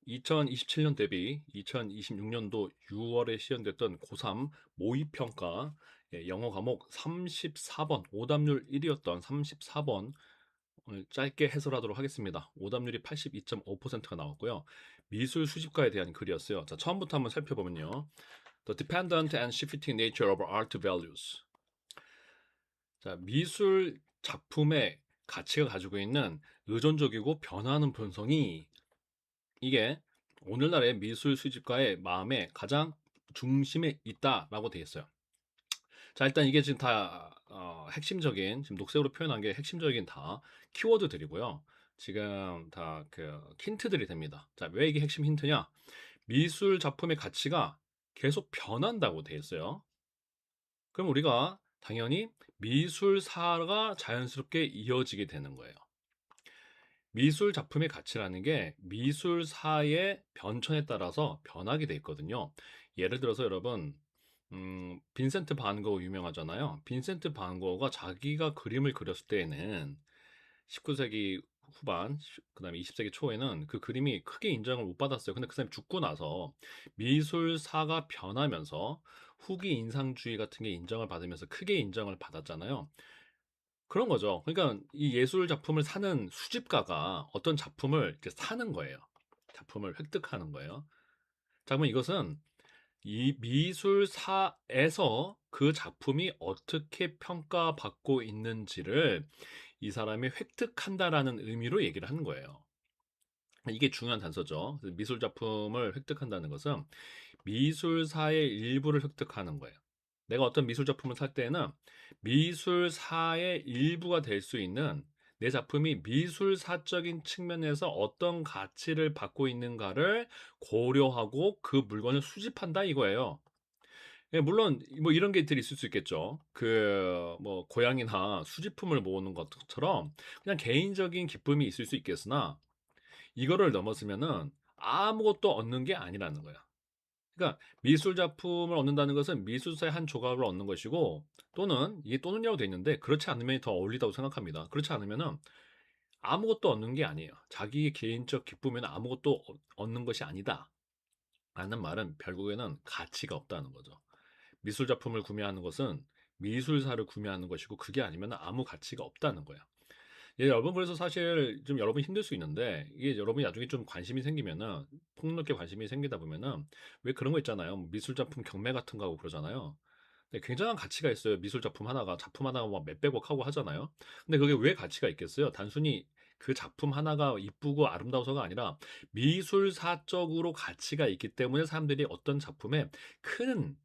2027년 대비 2026년도 6월에 시행됐던 고3 모의평가 영어 과목 34번, 오답률 1위였던 34번 오늘 짧게 해설하도록 하겠습니다. 오답률이 82.5%가 나왔고요. 미술 수집가에 대한 글이었어요. 자, 처음부터 한번 살펴보면요. The dependent and shifting nature of art values. 자, 미술 작품의 가치가 가지고 있는 의존적이고 변화하는 본성이 이게 오늘날의 미술 수집가의 마음의 가장 중심에 있다라고 되어 있어요. 자, 일단 이게 지금 다 핵심적인 지금 녹색으로 표현한 게 핵심적인 다 키워드들이고요. 지금 다 그 힌트들이 됩니다. 자, 왜 이게 핵심 힌트냐? 미술 작품의 가치가 계속 변한다고 되어 있어요. 그럼 우리가 당연히 미술사가 자연스럽게 이어지게 되는 거예요. 미술 작품의 가치라는 게 미술사의 변천에 따라서 변하게 돼 있거든요. 예를 들어서 여러분, 빈센트 반 고흐 유명하잖아요. 빈센트 반 고흐가 자기가 그림을 그렸을 때에는 19세기 후반, 그다음에 20세기 초에는 그 그림이 크게 인정을 못 받았어요. 근데 그 사람이 죽고 나서 미술사가 변하면서 후기 인상주의 같은 게 인정을 받으면서 크게 인정을 받았잖아요. 그런 거죠. 그러니까 이 예술 작품을 사는 수집가가 어떤 작품을 이제 사는 거예요. 작품을 획득하는 거예요. 자, 그러면 이것은 이 미술사에서 그 작품이 어떻게 평가받고 있는지를 이 사람이 획득한다라는 의미로 얘기를 하는 거예요. 이게 중요한 단서죠. 미술 작품을 획득한다는 것은 미술사의 일부를 획득하는 거예요. 내가 어떤 미술 작품을 살 때에는 미술사의 일부가 될 수 있는 내 작품이 미술사적인 측면에서 어떤 가치를 받고 있는가를 고려하고 그 물건을 수집한다 이거예요. 예, 물론 뭐 이런 게들 있을 수 있겠죠. 그 뭐 고양이나 수집품을 모으는 것처럼 그냥 개인적인 기쁨이 있을 수 있겠으나 이거를 넘어서면은 아무것도 얻는 게 아니라는 거야. 그러니까 미술 작품을 얻는다는 것은 미술사의 한 조각을 얻는 것이고 또는 이게 또는이라고 돼 있는데 그렇지 않으면 더 어울리다고 생각합니다. 그렇지 않으면은 아무것도 얻는 게 아니에요. 자기의 개인적 기쁨에는 아무것도 얻는 것이 아니다. 라는 말은 결국에는 가치가 없다는 거죠. 미술 작품을 구매하는 것은 미술사를 구매하는 것이고 그게 아니면 아무 가치가 없다는 거야. 예, 여러분 그래서 사실 좀 여러분 힘들 수 있는데 이게 여러분이 나중에 좀 관심이 생기면은 폭넓게 관심이 생기다 보면은 왜 그런 거 있잖아요. 뭐 미술 작품 경매 같은 거 하고 그러잖아요. 근데 굉장한 가치가 있어요. 미술 작품 하나가 막 몇백억 하고 하잖아요. 근데 그게 왜 가치가 있겠어요? 단순히 그 작품 하나가 이쁘고 아름다워서가 아니라 미술사적으로 가치가 있기 때문에 사람들이 어떤 작품에 큰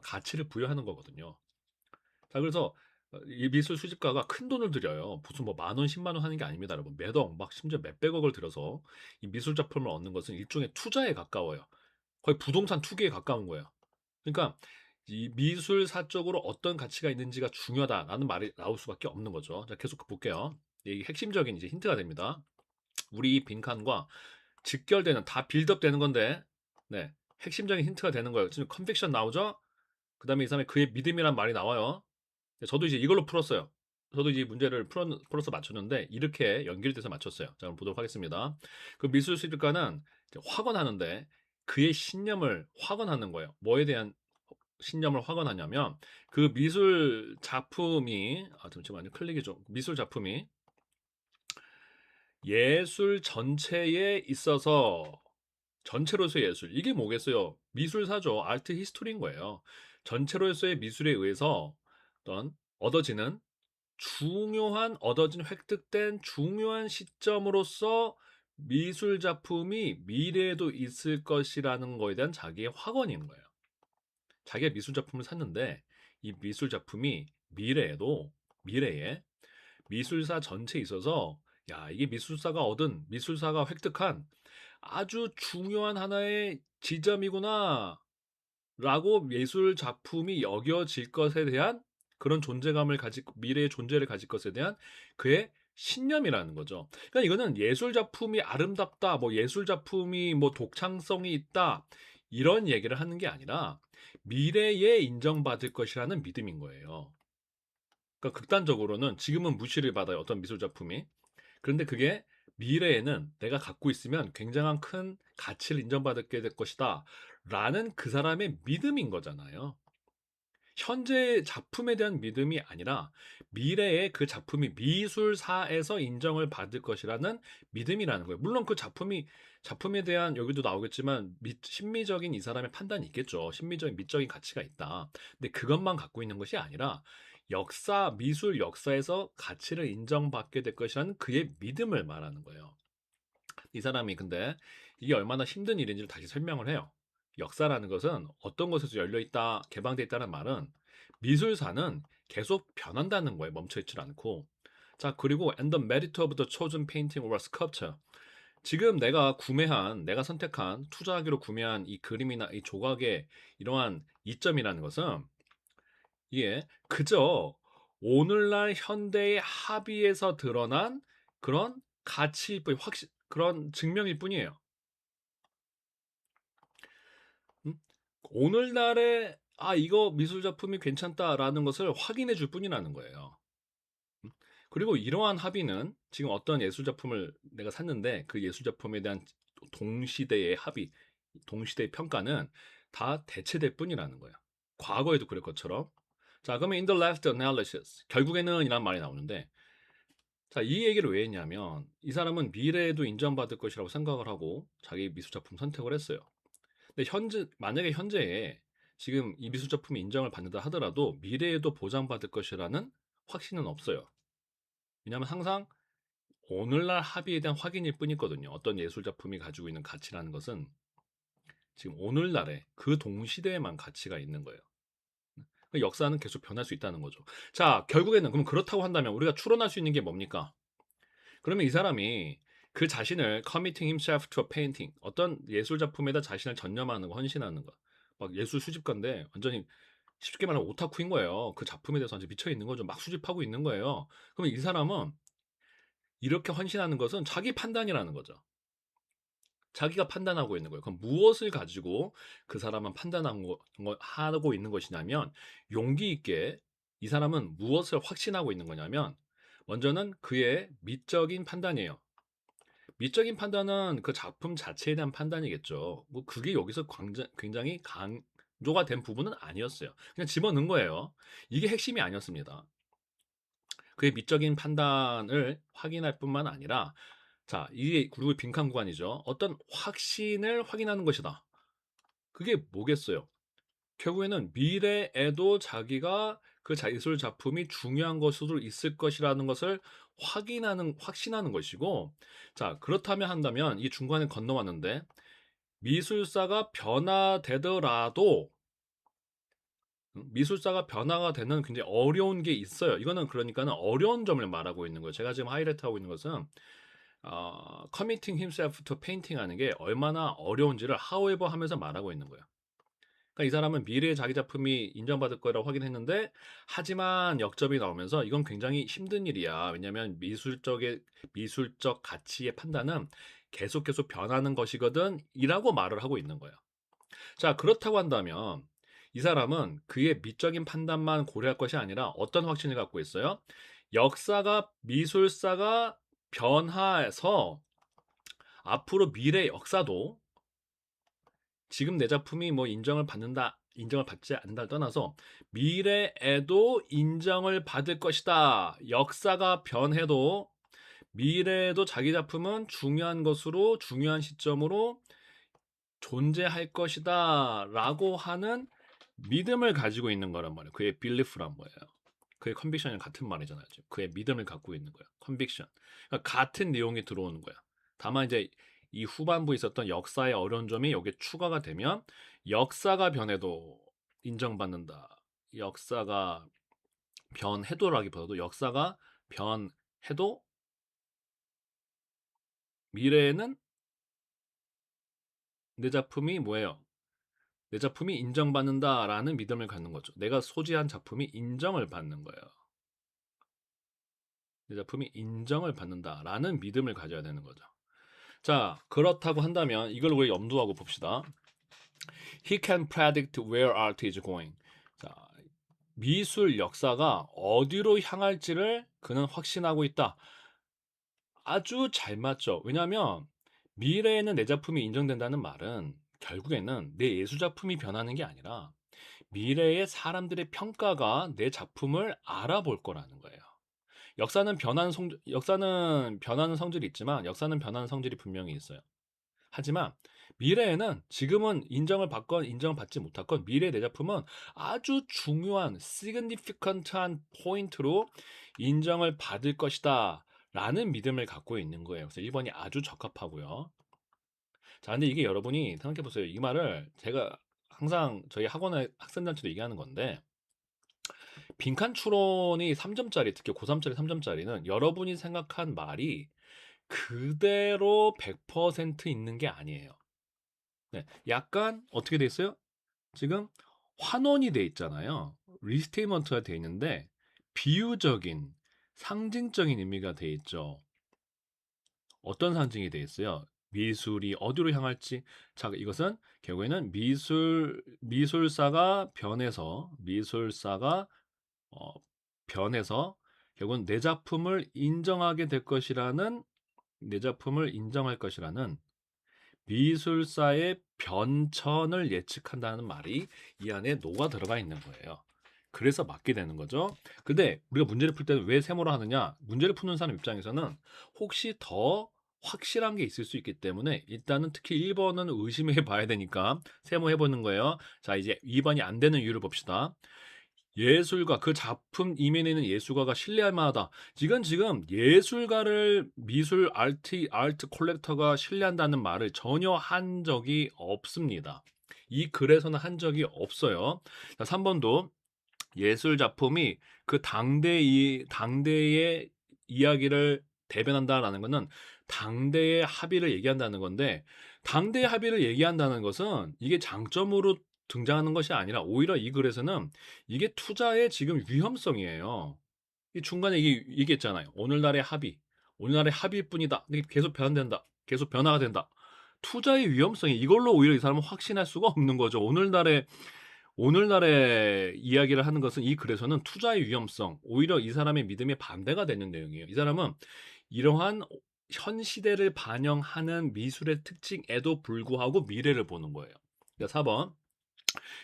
가치를 부여하는 거거든요. 자, 그래서 이 미술 수집가가 큰 돈을 들여요. 무슨 뭐 만 원, 10만 원 하는 게 아닙니다, 여러분. 매억, 막 심지어 몇백억을 들여서 이 미술 작품을 얻는 것은 일종의 투자에 가까워요. 거의 부동산 투기에 가까운 거예요. 그러니까 이 미술사적으로 어떤 가치가 있는지가 중요하다라는 말이 나올 수밖에 없는 거죠. 자, 계속 볼게요. 이게 핵심적인 이제 힌트가 됩니다. 우리 이 빈칸과 직결되는 다 빌드업 되는 건데, 네, 핵심적인 힌트가 되는 거예요. 지금 컨빅션 나오죠? 그 다음에 이 사람의 그의 믿음이란 말이 나와요. 저도 이제 이걸로 풀었어요. 저도 이제 문제를 풀어서 맞췄는데 이렇게 연결돼서 맞췄어요. 자, 그럼 보도록 하겠습니다. 그 미술 수집가는 확언하는데 그의 신념을 확언하는 거예요. 뭐에 대한 신념을 확언하냐면 그 미술 작품이 잠시만요. 클릭이 좀 미술 작품이 예술 전체에 있어서 전체로서의 예술 이게 뭐겠어요? 미술사죠. 아트 히스토리인 거예요. 전체로서의 미술에 의해서 어떤 얻어지는 얻어진 획득된 중요한 시점으로서 미술 작품이 미래에도 있을 것이라는 거에 대한 자기의 확언인 거예요. 자기가 미술 작품을 샀는데 이 미술 작품이 미래에 미술사 전체에 있어서 야, 이게 미술사가 획득한 아주 중요한 하나의 지점이구나 라고 예술 작품이 여겨질 것에 대한 그런 미래의 존재를 가질 것에 대한 그의 신념이라는 거죠. 그러니까 이거는 예술 작품이 아름답다, 뭐 예술 작품이 뭐 독창성이 있다, 이런 얘기를 하는 게 아니라 미래에 인정받을 것이라는 믿음인 거예요. 그러니까 극단적으로는 지금은 무시를 받아요, 어떤 미술 작품이. 그런데 그게 미래에는 내가 갖고 있으면 굉장한 큰 가치를 인정받게 될 것이다. 라는 그 사람의 믿음인 거잖아요. 현재 작품에 대한 믿음이 아니라 미래에 그 작품이 미술사에서 인정을 받을 것이라는 믿음이라는 거예요. 물론 그 작품에 대한 여기도 나오겠지만 심미적인 이 사람의 판단이 있겠죠. 심미적인 미적인 가치가 있다. 근데 그것만 갖고 있는 것이 아니라 미술 역사에서 가치를 인정받게 될 것이라는 그의 믿음을 말하는 거예요. 이 사람이 근데 이게 얼마나 힘든 일인지를 다시 설명을 해요. 역사라는 것은 어떤 것에서 열려 있다, 개방돼 있다는 말은 미술사는 계속 변한다는 거예요. 멈춰 있질 않고. 자, 그리고 and the merit of the chosen painting or sculpture. 지금 내가 선택한 투자하기로 구매한 이 그림이나 이 조각의 이러한 이점이라는 것은 이게 그저 오늘날 현대의 합의에서 드러난 그런 가치일 그런 증명일 뿐이에요. 음? 오늘날의 이거 미술 작품이 괜찮다라는 것을 확인해 줄 뿐이라는 거예요. 음? 그리고 이러한 합의는 지금 어떤 예술 작품을 내가 샀는데 그 예술 작품에 대한 동시대의 합의, 동시대의 평가는 다 대체될 뿐이라는 거예요. 과거에도 그럴 것처럼. 자, 그러면 in the left analysis 결국에는 이란 말이 나오는데 자, 이 얘기를 왜 했냐면 이 사람은 미래에도 인정받을 것이라고 생각을 하고 자기 미술 작품 선택을 했어요. 근데 만약에 현재에 지금 이 미술 작품이 인정을 받는다 하더라도 미래에도 보장받을 것이라는 확신은 없어요. 왜냐하면 항상 오늘날 합의에 대한 확인일 뿐이거든요. 어떤 예술 작품이 가지고 있는 가치라는 것은 지금 오늘날에 그 동시대에만 가치가 있는 거예요. 그러니까 역사는 계속 변할 수 있다는 거죠. 자, 결국에는 그럼 그렇다고 한다면 우리가 추론할 수 있는 게 뭡니까? 그러면 이 사람이 그 자신을 committing himself to a painting 어떤 예술 작품에다 자신을 전념하는 거, 헌신하는 거. 막 예술 수집가인데 완전히 쉽게 말하면 오타쿠인 거예요. 그 작품에 대해서 완전 미쳐 있는 거죠. 막 수집하고 있는 거예요. 그러면 이 사람은 이렇게 헌신하는 것은 자기 판단이라는 거죠. 자기가 판단하고 있는 거예요. 그럼 무엇을 가지고 그 사람은 하고 있는 것이냐면 용기 있게 이 사람은 무엇을 확신하고 있는 거냐면 먼저는 그의 미적인 판단이에요. 미적인 판단은 그 작품 자체에 대한 판단이겠죠. 뭐 그게 여기서 굉장히 강조가 된 부분은 아니었어요. 그냥 집어넣은 거예요. 이게 핵심이 아니었습니다. 그의 미적인 판단을 확인할 뿐만 아니라 자, 이게 그리고 빈칸 구간이죠. 어떤 확신을 확인하는 것이다. 그게 뭐겠어요? 결국에는 미래에도 자기가 그 예술 작품이 중요한 것으로 있을 것이라는 것을 확신하는 것이고, 자, 그렇다면 한다면 이 중간에 건너왔는데, 미술사가 변화되더라도, 미술사가 변화가 되는 굉장히 어려운 게 있어요. 이거는 그러니까는 어려운 점을 말하고 있는 거예요. 제가 지금 하이라이트 하고 있는 것은, committing himself to painting 하는 게 얼마나 어려운지를 however 하면서 말하고 있는 거예요. 그러니까 이 사람은 미래에 자기 작품이 인정받을 거라고 확인했는데 하지만 역점이 나오면서 이건 굉장히 힘든 일이야. 왜냐하면 미술적 가치의 판단은 계속 변하는 것이거든 이라고 말을 하고 있는 거예요. 자, 그렇다고 한다면 이 사람은 그의 미적인 판단만 고려할 것이 아니라 어떤 확신을 갖고 있어요? 미술사가 변화해서 앞으로 미래 역사도 지금 내 작품이 뭐 인정을 받지 않는다를 떠나서 미래에도 인정을 받을 것이다. 역사가 변해도 미래에도 자기 작품은 중요한 시점으로 존재할 것이다. 라고 하는 믿음을 가지고 있는 거란 말이에요. 그의 belief란 거예요. 그의 컨빅션이랑 같은 말이잖아요. 그의 믿음을 갖고 있는 거야. 컨빅션. 그러니까 같은 내용이 들어오는 거야. 다만 이제 이 후반부에 있었던 역사의 어려운 점이 여기에 추가가 되면 역사가 변해도 인정받는다. 역사가 변해도라기보다도 역사가 변해도 미래에는 내 작품이 뭐예요? 내 작품이 인정받는다라는 믿음을 갖는 거죠. 내가 소지한 작품이 인정을 받는 거예요. 내 작품이 인정을 받는다라는 믿음을 가져야 되는 거죠. 자, 그렇다고 한다면 이걸 우리 염두하고 봅시다. He can predict where art is going. 자, 미술 역사가 어디로 향할지를 그는 확신하고 있다. 아주 잘 맞죠. 왜냐하면 미래에는 내 작품이 인정된다는 말은 결국에는 내 예술 작품이 변하는 게 아니라 미래의 사람들의 평가가 내 작품을 알아볼 거라는 거예요. 역사는 변하는 성질이 있지만 역사는 변하는 성질이 분명히 있어요. 하지만 미래에는 지금은 인정을 받건 인정을 받지 못했건 미래의 내 작품은 아주 중요한 significant한 포인트로 인정을 받을 것이다 라는 믿음을 갖고 있는 거예요. 그래서 1번이 아주 적합하고요. 자, 근데 이게 여러분이 생각해 보세요. 이 말을 제가 항상 저희 학원의 학생들한테도 얘기하는 건데 빈칸 추론이 3점짜리, 특히 고3짜리 3점짜리는 여러분이 생각한 말이 그대로 100% 있는 게 아니에요. 네, 약간 어떻게 돼 있어요? 지금 환원이 돼 있잖아요. 리스테이먼트가 돼 있는데 비유적인, 상징적인 의미가 돼 있죠. 어떤 상징이 돼 있어요? 미술이 어디로 향할지. 자, 이것은 결국에는 미술사가 어, 변해서 결국은 내 작품을 인정할 것이라는 미술사의 변천을 예측한다는 말이 이 안에 녹아 들어가 있는 거예요. 그래서 맞게 되는 거죠. 근데 우리가 문제를 풀 때는 왜 세모로 하느냐? 문제를 푸는 사람 입장에서는 혹시 더 확실한 게 있을 수 있기 때문에 일단은 특히 1번은 의심해 봐야 되니까 세모 해보는 거예요. 자, 이제 2번이 안 되는 이유를 봅시다. 예술가, 그 작품 이면에 있는 예술가가 신뢰할 만하다. 지금 예술가를 아트 콜렉터가 신뢰한다는 말을 전혀 한 적이 없습니다. 이 글에서는 한 적이 없어요. 자, 3번도 예술 작품이 그 당대의 이야기를 대변한다라는 것은 당대의 합의를 얘기한다는 건데 당대의 합의를 얘기한다는 것은 이게 장점으로 등장하는 것이 아니라 오히려 이 글에서는 이게 투자의 지금 위험성이에요. 이 중간에 이게 얘기했잖아요. 오늘날의 합의일 뿐이다. 이게 계속 변한다. 계속 변화가 된다. 투자의 위험성이 이걸로 오히려 이 사람은 확신할 수가 없는 거죠. 오늘날의 이야기를 하는 것은 이 글에서는 투자의 위험성, 오히려 이 사람의 믿음에 반대가 되는 내용이에요. 이 사람은 이러한 현 시대를 반영하는 미술의 특징에도 불구하고 미래를 보는 거예요. 그러니까 4번.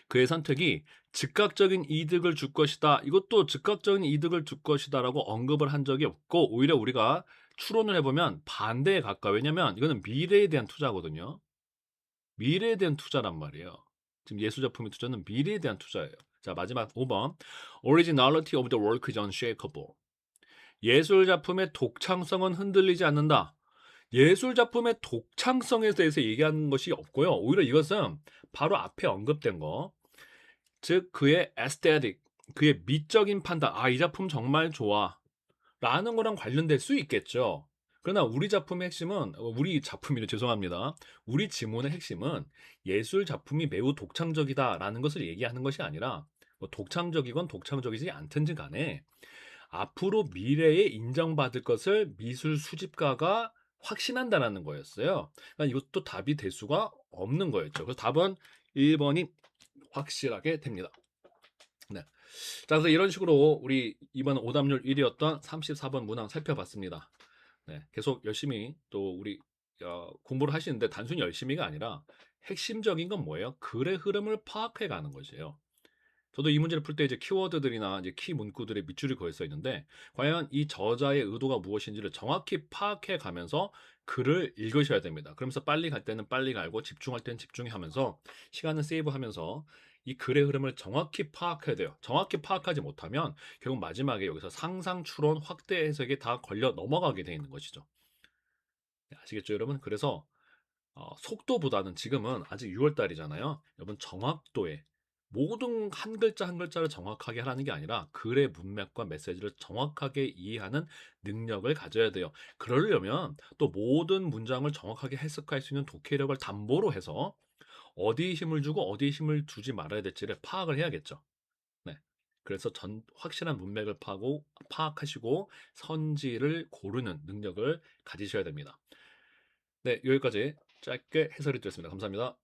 그의 선택이 즉각적인 이득을 줄 것이다. 이것도 즉각적인 이득을 줄 것이다라고 언급을 한 적이 없고 오히려 우리가 추론을 해보면 반대에 가까워. 왜냐면 이거는 미래에 대한 투자거든요. 미래에 대한 투자란 말이에요. 지금 예술작품의 투자는 미래에 대한 투자예요. 자, 마지막 5번. Originality of the work is unshakable. 예술작품의 독창성은 흔들리지 않는다. 예술작품의 독창성에 대해서 얘기하는 것이 없고요. 오히려 이것은 바로 앞에 언급된 거. 즉, 그의 aesthetic, 그의 미적인 판단. 아, 이 작품 정말 좋아. 라는 거랑 관련될 수 있겠죠. 그러나 우리 작품이래 죄송합니다. 우리 지문의 핵심은 예술 작품이 매우 독창적이다라는 것을 얘기하는 것이 아니라 뭐 독창적이건 독창적이지 않든지 간에 앞으로 미래에 인정받을 것을 미술 수집가가 확신한다라는 거였어요. 그러니까 이것도 답이 될 수가 없는 거였죠. 그래서 답은 1번이 확실하게 됩니다. 네. 자, 그래서 이런 식으로 우리 이번 오답률 1위였던 34번 문항 살펴봤습니다. 네, 계속 열심히 또 우리 공부를 하시는데 단순히 열심히가 아니라 핵심적인 건 뭐예요? 글의 흐름을 파악해 가는 것이에요. 저도 이 문제를 풀 때 이제 키워드들이나 이제 키 문구들의 밑줄이 그어 써 있는데 과연 이 저자의 의도가 무엇인지를 정확히 파악해 가면서 글을 읽으셔야 됩니다. 그러면서 빨리 갈 때는 빨리 갈고 집중할 때는 집중하면서 시간을 세이브하면서 이 글의 흐름을 정확히 파악해야 돼요. 정확히 파악하지 못하면 결국 마지막에 여기서 상상, 추론, 확대 해석에 다 걸려 넘어가게 돼 있는 것이죠. 네, 아시겠죠, 여러분? 그래서 속도보다는 지금은 아직 6월 달이잖아요. 여러분 정확도에 모든 한 글자 한 글자를 정확하게 하라는 게 아니라 글의 문맥과 메시지를 정확하게 이해하는 능력을 가져야 돼요. 그러려면 또 모든 문장을 정확하게 해석할 수 있는 독해력을 담보로 해서 어디에 힘을 주고 어디에 힘을 주지 말아야 될지를 파악을 해야겠죠. 네. 그래서 확실한 문맥을 파악하시고 선지를 고르는 능력을 가지셔야 됩니다. 네, 여기까지 짧게 해설해 드렸습니다. 감사합니다.